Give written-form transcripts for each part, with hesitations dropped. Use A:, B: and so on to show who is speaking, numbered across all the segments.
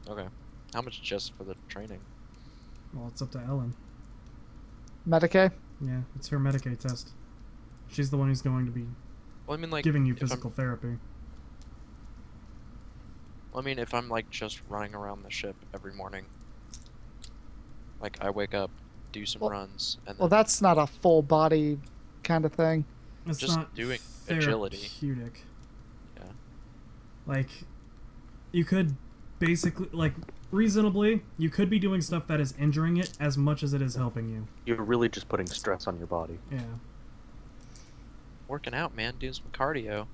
A: Okay. How much just for the training?
B: Well, it's up to Ellen.
C: Medicaid?
B: Yeah, it's her Medicaid test. She's the one who's going to be
A: Well, I mean, like,
B: giving you physical therapy.
A: Well, I mean, if I'm like just running around the ship every morning, like I wake up, do some runs, and then
C: Well, that's not a full body kind of thing.
B: It's
A: just
B: not
A: doing agility.
B: Therapeutic.
A: Yeah.
B: Like, you could basically, like, reasonably, you could be doing stuff that is injuring it as much as it is helping you.
D: You're really just putting stress on your body.
B: Yeah.
A: Working out, man, doing some cardio.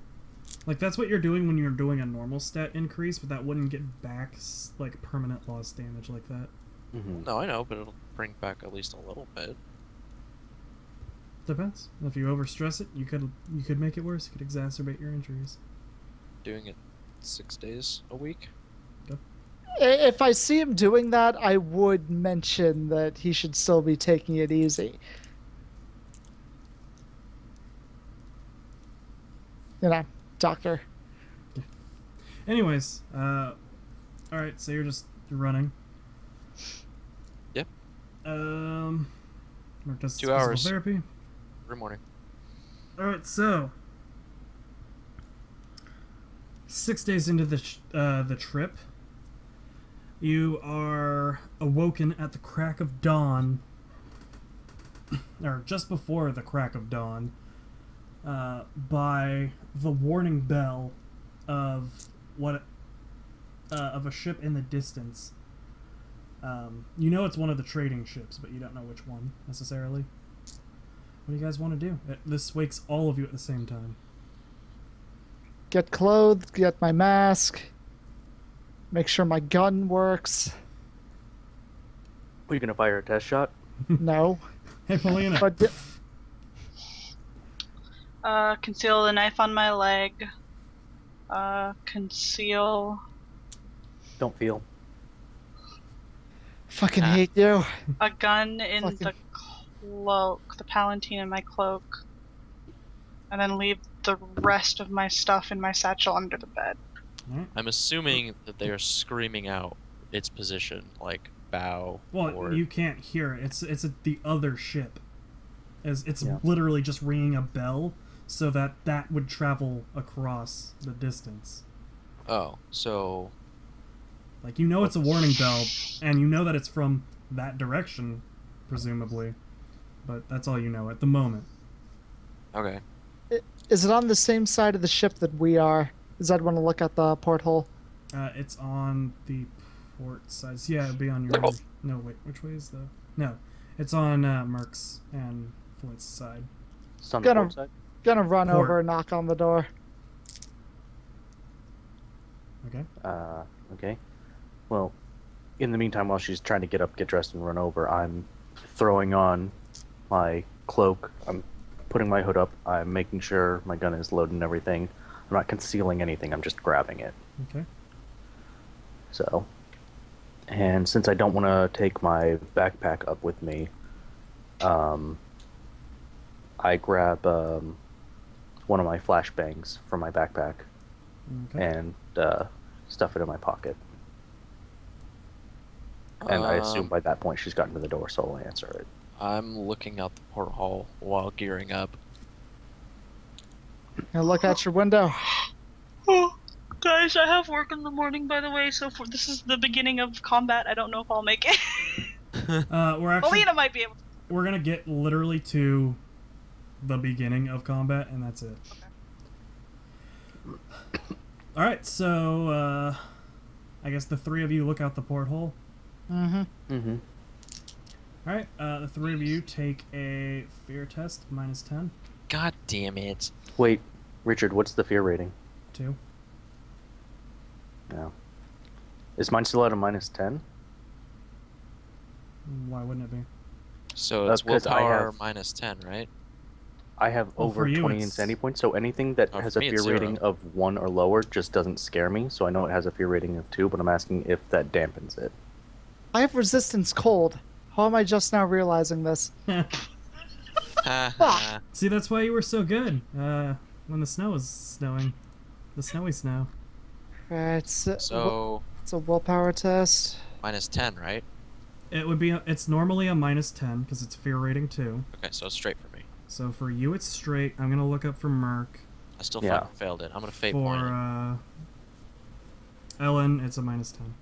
B: Like, that's what you're doing when you're doing a normal stat increase, but that wouldn't get back, like, permanent loss damage like that.
D: Mm-hmm.
A: No, I know, but it'll bring back at least a little bit.
B: Depends. If you overstress it, you could make it worse. You could exacerbate your injuries.
A: Doing it 6 days a week.
B: Yep.
C: If I see him doing that, I would mention that he should still be taking it easy. You know, doctor.
B: Yeah. Anyways, alright, so you're running.
A: Yep.
B: Mark does
A: 2
B: physical
A: hours.
B: therapy.
A: Every morning.
B: Alright, so 6 days into the trip, you are awoken at the crack of dawn, or just before the crack of dawn, by the warning bell of of a ship in the distance. You know it's one of the trading ships, but you don't know which one necessarily. What do you guys want to do? This wakes all of you at the same time.
C: Get clothed, get my mask, make sure my gun works.
D: Are you gonna fire a test shot?
C: No.
B: Hey, Paulina.
C: But
E: Conceal the knife on my leg. Conceal
D: Don't feel.
C: fucking hate you.
E: a gun in the cloak, the palanquin in my cloak. And then leave the rest of my stuff in my satchel under the bed.
A: I'm assuming that they are screaming out its position, like bow.
B: Well,
A: or...
B: you can't hear it. It's the other ship. It's
D: Yeah.
B: literally just ringing a bell, so that would travel across the distance.
A: Oh, so
B: Like, you know it's a warning bell, and you know that it's from that direction, presumably. But that's all you know at the moment.
A: okay.
C: Is it on the same side of the ship that we are? Does that want to look at the porthole?
B: It's on the port side. Yeah, it'd be on your... No, wait, which way is the... No, it's on Merck's and Floyd's side.
D: It's on the port side?
C: Gonna run
B: Port.
C: over and knock on the door.
B: Okay.
D: Okay. Well, in the meantime, while she's trying to get up, get dressed, and run over, I'm throwing on my cloak. I'm putting my hood up. I'm making sure my gun is loaded and everything. I'm not concealing anything. I'm just grabbing it.
B: Okay.
D: So, and since I don't want to take my backpack up with me, I grab one of my flashbangs from my backpack
B: Okay.
D: and stuff it in my pocket. And I assume by that point she's gotten to the door, so I'll answer it.
A: I'm looking out the porthole while gearing up.
C: Now look out your window.
E: Oh, guys, I have work in the morning, by the way, so this is the beginning of combat. I don't know if I'll make it.
B: We're actually...
E: Paulina might be able to.
B: We're gonna get literally to the beginning of combat, and that's it.
E: Okay.
B: Alright, so, I guess the three of you look out the porthole.
C: Mm-hmm.
D: Mm-hmm.
B: Alright, the three of you take a fear test, -10.
A: God damn it.
D: Wait, Richard, what's the fear rating?
B: 2.
D: No. Is mine still at a -10?
B: Why wouldn't it be?
A: So it's
D: 'cause I
A: willpower
D: have-
A: -10, right?
D: I have
B: Well,
D: over
B: for you,
D: 20
B: it's-
D: insanity points, so anything that
A: Oh,
D: has
A: for
D: a
A: me,
D: fear
A: it's
D: rating
A: 0.
D: of 1 or lower just doesn't scare me, so I know it has a fear rating of 2, but I'm asking if that dampens it.
C: I have resistance cold. How am I just now realizing this?
A: Haha.
B: See, that's why you were so good, when the snow was snowing. The snowy snow.
C: Right.
A: So
C: It's a willpower test.
A: Minus 10, right?
B: It would be. It's normally a minus 10 because it's fear rating 2.
A: Okay, so it's straight for me.
B: So for you, it's straight. I'm gonna look up for Merc.
A: I still
D: Yeah.
A: fucking failed it. I'm gonna fate
B: For
A: point it.
B: Ellen, it's a minus 10.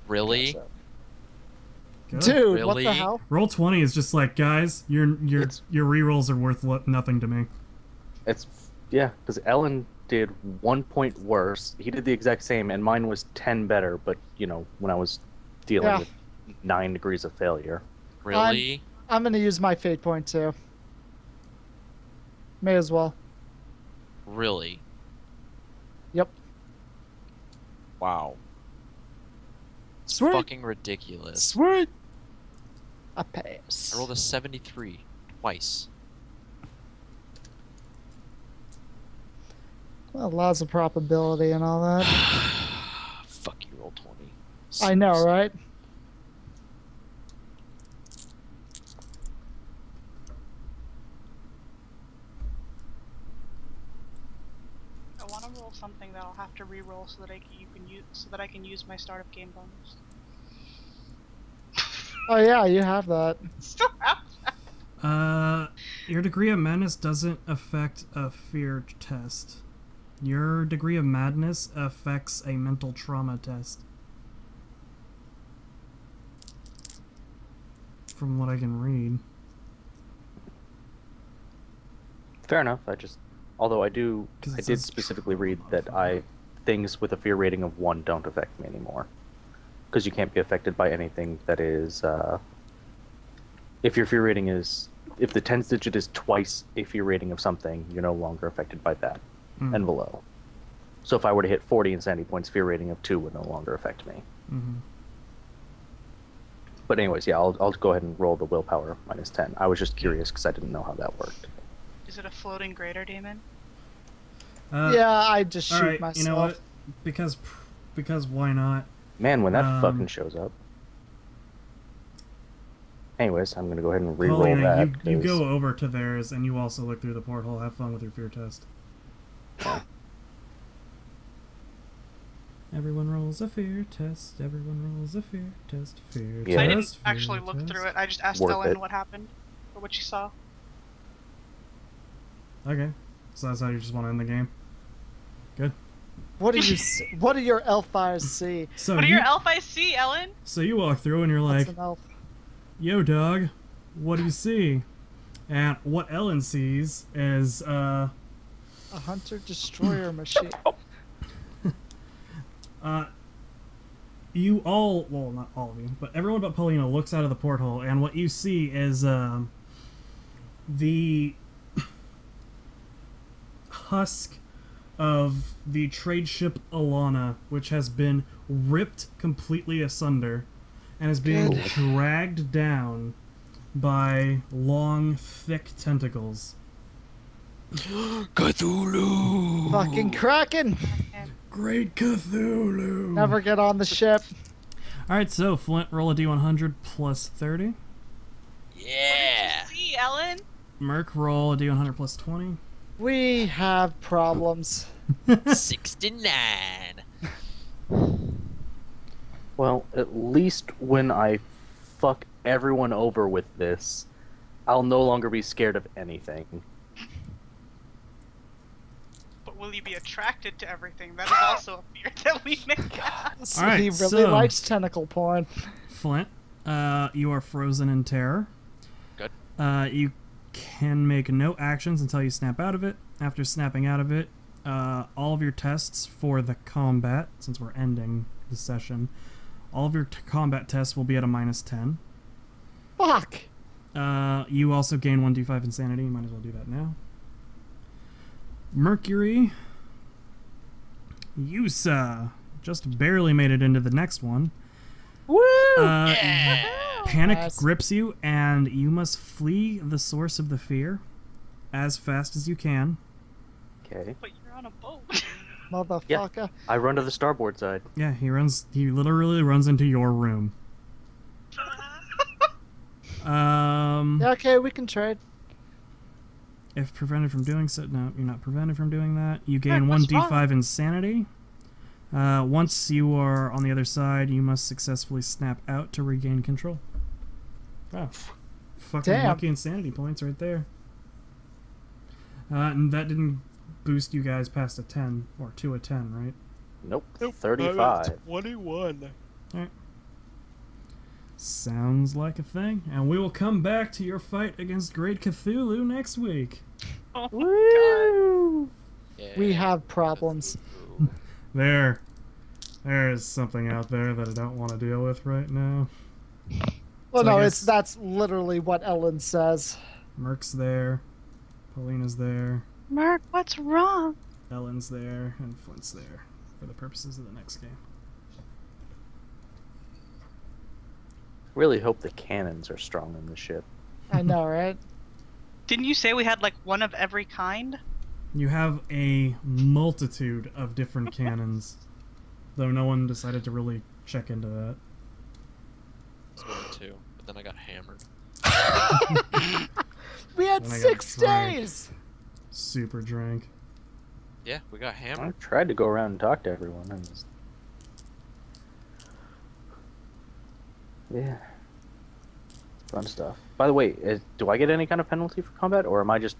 A: Really?
B: Good.
C: Dude, what
A: Really?
C: the hell?
B: Roll 20 is just like, guys, your rerolls are worth nothing to me.
D: It's yeah, because Ellen did 1 point worse. He did the exact same, and mine was 10 better. But you know, when I was dealing with 9 degrees of failure.
A: Really?
C: I'm gonna use my fate point too. May as well.
A: Really?
C: Yep.
A: Wow. It's
C: Sweet.
A: fucking ridiculous.
C: Sweet. I pass.
A: I rolled a 73 twice.
C: Well, laws of probability and all that.
A: Fuck you, roll 20.
C: I know, right?
E: I want to roll something that I'll have to re-roll so that I can use my startup game bonus.
C: Oh yeah, you have that.
E: Still have that.
B: Your degree of madness doesn't affect a fear test. Your degree of madness affects a mental trauma test. From what I can read.
D: Fair enough. Although I did
B: 'Cause it says
D: specifically read that things with a fear rating of 1 don't affect me anymore, because you can't be affected by anything that is, if your fear rating is, if the 10th digit is twice a fear rating of something, you're no longer affected by that and below. So if I were to hit 40 insanity points, fear rating of 2 would no longer affect me.
B: Mm-hmm.
D: But anyways, yeah, I'll go ahead and roll the willpower minus 10. I was just curious because I didn't know how that worked.
E: Is it a floating greater demon?
C: Yeah, I just shoot
B: Alright,
C: myself.
B: you know what? Because why not?
D: Man, when that fucking shows up. Anyways, I'm gonna go ahead and re-roll
B: Paulina,
D: that.
B: you
D: 'cause-
B: go over to theirs and you also look through the porthole. Have fun with your fear test. Everyone rolls a fear test. Everyone rolls a fear test. Fear
D: Yeah.
E: I
B: test.
E: didn't actually
B: fear
E: look
B: test.
E: through it. I just asked
D: Worth
E: Ellen
D: it.
E: what happened or what she saw.
B: Okay, so that's how you just want to end the game. Good.
C: What do you? What do your elf eyes see?
B: So
E: What do
B: you,
E: your elf eyes see, Ellen?
B: so you walk through and you're like,
C: What's an elf?
B: "Yo, dog, what do you see?" And what Ellen sees is
C: A hunter-destroyer machine.
B: you all, well, not all of you, but everyone but Paulina looks out of the porthole, and what you see is the husk of the trade ship Alana, which has been ripped completely asunder and is being
C: Good.
B: dragged down by long, thick tentacles.
A: Cthulhu!
C: Fucking Kraken!
B: Great Cthulhu!
C: Never get on the ship.
B: Alright, so Flint, roll a d100 plus 30.
A: Yeah!
E: See, Ellen?
B: Merc, roll a d100 plus 20.
C: We have problems.
A: 69!
D: Well, at least when I fuck everyone over with this, I'll no longer be scared of anything.
E: But will you be attracted to everything? That is also a fear that we may have.
C: So
B: Alright,
C: he really
B: so-
C: likes tentacle porn.
B: Flint, you are frozen in terror.
A: Good.
B: You can make no actions until you snap out of it. After snapping out of it, all of your tests for the combat, since we're ending the session, all of your combat tests will be at a minus 10.
C: Fuck!
B: You also gain 1d5 insanity. You might as well do that now. Mercury, you just barely made it into the next one.
C: Woo!
B: Panic
C: Nice.
B: grips you, and you must flee the source of the fear as fast as you can.
D: Okay.
E: But you're on a boat.
C: Motherfucker.
D: I run to the starboard side.
B: Yeah, he literally runs into your room.
C: Yeah, okay, we can trade.
B: If prevented from doing so, no, you're not prevented from doing that. You gain
E: What's
B: 1d5
E: wrong?
B: insanity. Once you are on the other side, you must successfully snap out to regain control. Oh, fucking
C: Damn.
B: lucky insanity points right there. And that didn't boost you guys past a 10 or to a 10, right?
D: Nope. 35.
A: 21.
B: Alright. Sounds like a thing. And we will come back to your fight against Great Cthulhu next week.
E: Oh my
C: Woo!
A: Yeah.
C: We have problems.
B: There is something out there that I don't want to deal with right now.
C: Well,
B: So I
C: no,
B: guess-
C: that's literally what Ellen says.
B: Merc's there. Paulina's there.
E: God. Merc, what's wrong?
B: Ellen's there. And Flint's there. For the purposes of the next game.
D: Really hope the cannons are strong in the ship.
C: I know, right?
E: Didn't you say we had like one of every kind?
B: You have a multitude of different cannons. Though no one decided to really check into that.
A: I was going to, but then I got hammered.
C: We had
B: Then I got
C: 6
B: drank.
C: days.
B: Super drank.
A: Yeah, we got
D: I
A: hammered.
D: tried to go around and talk to everyone. And just... Yeah. Fun stuff. By the way, do I get any kind of penalty for combat, or am I just...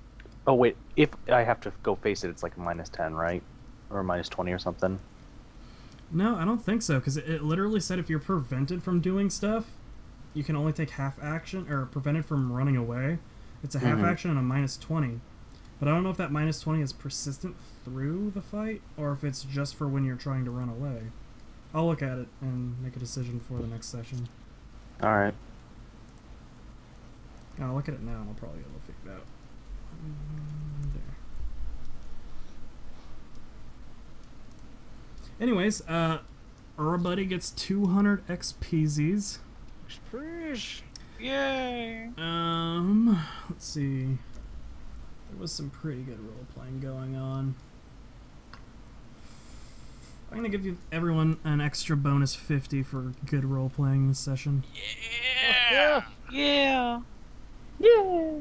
D: Oh, wait. If I have to go face it, it's like a -10, right? Or a -20 or something.
B: No, I don't think so, because it literally said if you're prevented from doing stuff, you can only take half action, or prevented from running away. It's a half
D: Mhm.
B: action and a -20. But I don't know if that -20 is persistent through the fight, or if it's just for when you're trying to run away. I'll look at it and make a decision for the next session.
D: Alright.
B: I'll look at it now and I'll probably be able to figure it out. There. Anyways, everybody gets 200 XPZs.
E: Yay!
B: Let's see. There was some pretty good role playing going on. I'm gonna give you everyone an extra bonus 50 for good role playing this session.
A: Yeah!
E: Yeah.
C: Yeah.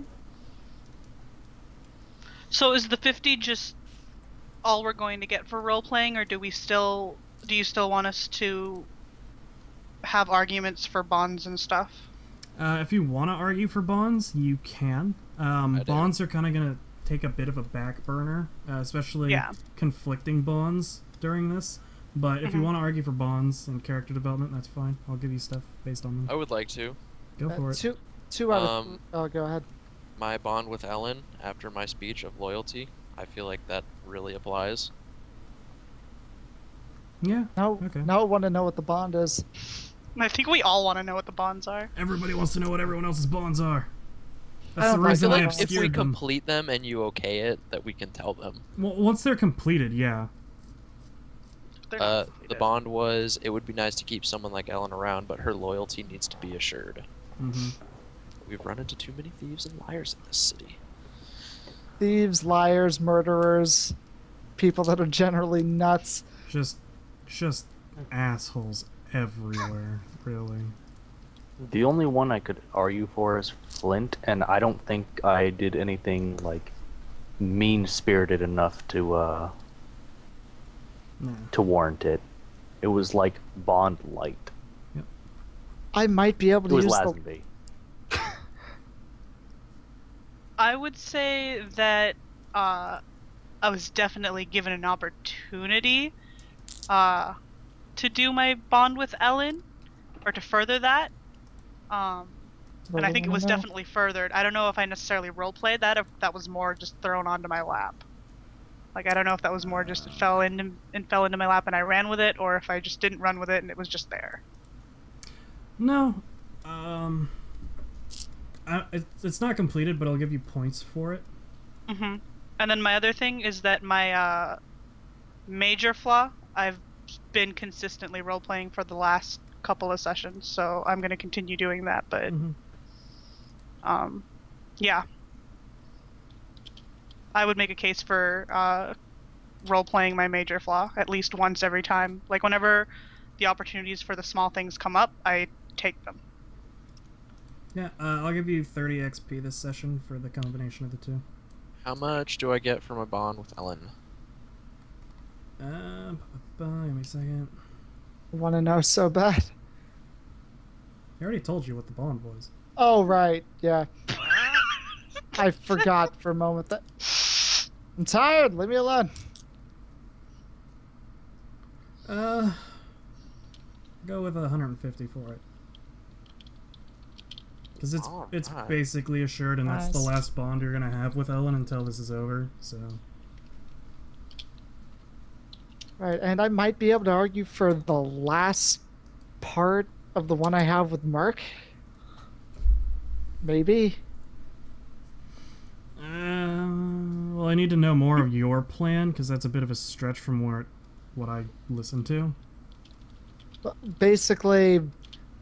E: So is the 50 just all we're going to get for role playing, or do you still want us to have arguments for bonds and stuff?
B: If you want to argue for bonds, you can.
A: do.
B: Bonds are kind of going to take a bit of a back burner, especially
E: Yeah.
B: conflicting bonds during this. But if you
E: Mhm.
B: want to argue for bonds and character development, that's fine. I'll give you stuff based on them.
A: I would like to.
B: Go for it.
C: Two out of...
A: Um,
C: Oh, go ahead.
A: My bond with Ellen after my speech of loyalty, I feel like that really applies.
B: Yeah.
C: Now,
B: Okay.
C: now I want to know what the bond is.
E: I think we all want to know what the bonds are.
B: Everybody wants to know what everyone else's bonds are.
C: I
B: That's the
C: don't
A: I
B: reason
A: feel
B: I
A: like if we
B: obscured them.
A: complete them and you okay it, that we can tell them.
B: Well, once they're completed, yeah.
E: They're not
A: The
E: completed.
A: bond was, it would be nice to keep someone like Ellen around, but her loyalty needs to be assured.
B: hmm
A: We've run into too many thieves and liars in this city.
C: Thieves, liars, murderers, people that are generally nuts.
B: Just assholes everywhere, really.
D: The only one I could argue for is Flint, and I don't think I did anything, like, mean-spirited enough to
B: Nah.
D: warrant it. It was like Bond light.
C: I might be able
D: It
C: to
D: was
C: use the...
D: Lazenby.
E: I would say that I was definitely given an opportunity to do my bond with Ellen, or to further that. And I think it was definitely furthered. I don't know if I necessarily roleplayed that, if that was more just thrown onto my lap. Like, I don't know if that was more just it fell into my lap and I ran with it, or if I just didn't run with it and it was just there.
B: No. It's not completed, but I'll give you points for it.
E: Mm-hmm. And then my other thing is that my major flaw, I've been consistently role-playing for the last couple of sessions, so I'm going to continue doing that, but
B: Mhm.
E: yeah. I would make a case for role-playing my major flaw at least once every time. Like, whenever the opportunities for the small things come up, I take them.
B: Yeah, I'll give you 30 XP this session for the combination of the two.
A: How much do I get from a bond with Ellen?
B: Give me a second.
C: I want to know so bad.
B: I already told you what the bond was.
C: Oh, right. Yeah. I forgot for a moment that... I'm tired. Leave me alone.
B: Go with 150 for it. Because it's
A: Alright.
B: basically assured, and that's the
C: Nice.
B: last bond you're gonna have with Ellen until this is over. So
C: Right, and I might be able to argue for the last part of the one I have with Merc. Maybe.
B: Well, I need to know more of your plan, because that's a bit of a stretch from what I listened to.
C: But basically,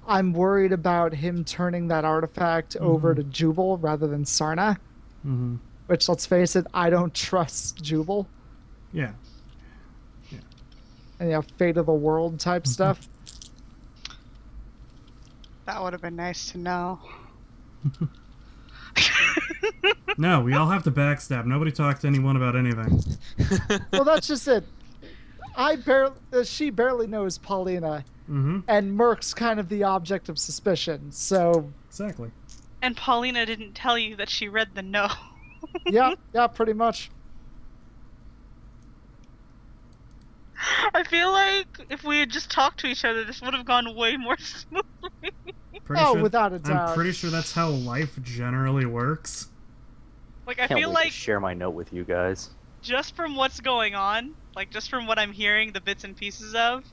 C: I'm worried about him turning that artifact over to Jubal rather than Sarna.
B: Mm-hmm.
C: Which, let's face it, I don't trust Jubal.
B: Yeah.
C: And, fate of the world type stuff.
E: That would have been nice to know.
B: No, we all have to backstab. Nobody talk to anyone about anything.
C: Well, that's just it. She barely knows Paulina,
B: Mm-hmm.
C: and Merc's kind of the object of suspicion. So,
B: Exactly.
E: And Paulina didn't tell you that she read the note.
C: yeah, pretty much.
E: I feel like if we had just talked to each other, this would have gone way more smoothly.
C: Without a doubt.
B: I'm pretty sure that's how life generally works.
E: Like, I
D: Can't
E: feel
D: wait
E: like
D: to share my note with you guys.
E: just from what's going on, like just from what I'm hearing the bits and pieces of,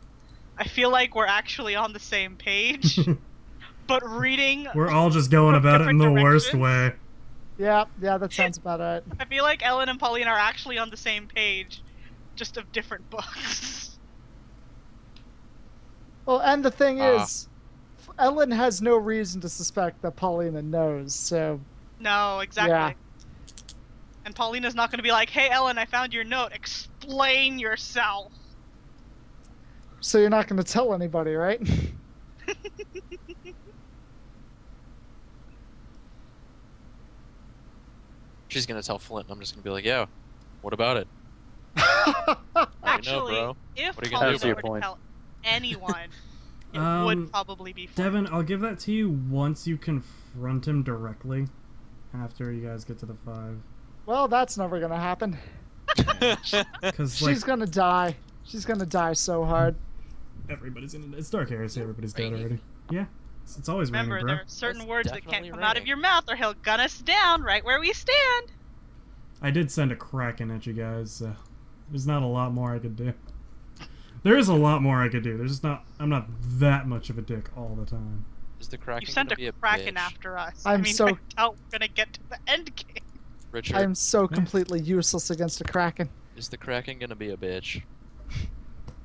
E: I feel like we're actually on the same page. But reading,
B: We're all just going
E: From
B: about it in the
E: different
B: worst
E: directions?
B: way.
C: Yeah, that sounds about right.
E: I feel like Ellen and Pauline are actually on the same page, just of different books.
C: Well, and the thing is, Ellen has no reason to suspect that Paulina knows, so...
E: No, exactly.
C: Yeah.
E: And Paulina's not going to be like, "Hey, Ellen, I found your note. Explain yourself."
C: So you're not going to tell anybody, right?
A: She's gonna tell Flint, and I'm just gonna be like, "Yeah, what about it?"
E: Actually,
A: bro.
E: if
A: What are you gonna do
E: Paulina
D: about
E: were
D: it?
E: to tell anyone, it
B: Um,
E: would probably be Flint.
B: Devin, I'll give that to you once you confront him directly. After you guys get to the 5.
C: Well, that's never going to happen.
B: Because,
C: She's going to die. She's going to die so hard.
B: everybody's in it. It's Dark Heresy, everybody's dead
A: Raining.
B: already. Yeah. It's always
E: Remember,
B: raining,
E: there
B: bro.
E: are certain
A: That's
E: words that can't
A: definitely
E: come out of
A: raining.
E: your mouth, or he'll gun us down right where we stand.
B: I did send a Kraken at you guys, so there's not a lot more I could do. There is a lot more I could do. There's just not. I'm not that much of a dick all the time.
A: Is the Kraken
E: You sent
A: gonna be
E: a
A: a
E: Kraken
A: bitch?
E: after us.
C: I'm
E: I mean,
C: so-
E: I doubt we're gonna get to the end game.
A: Richard,
C: I'm so completely useless against a Kraken.
A: is the Kraken gonna be a bitch?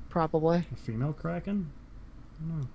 C: Probably.
B: A female Kraken? I don't know.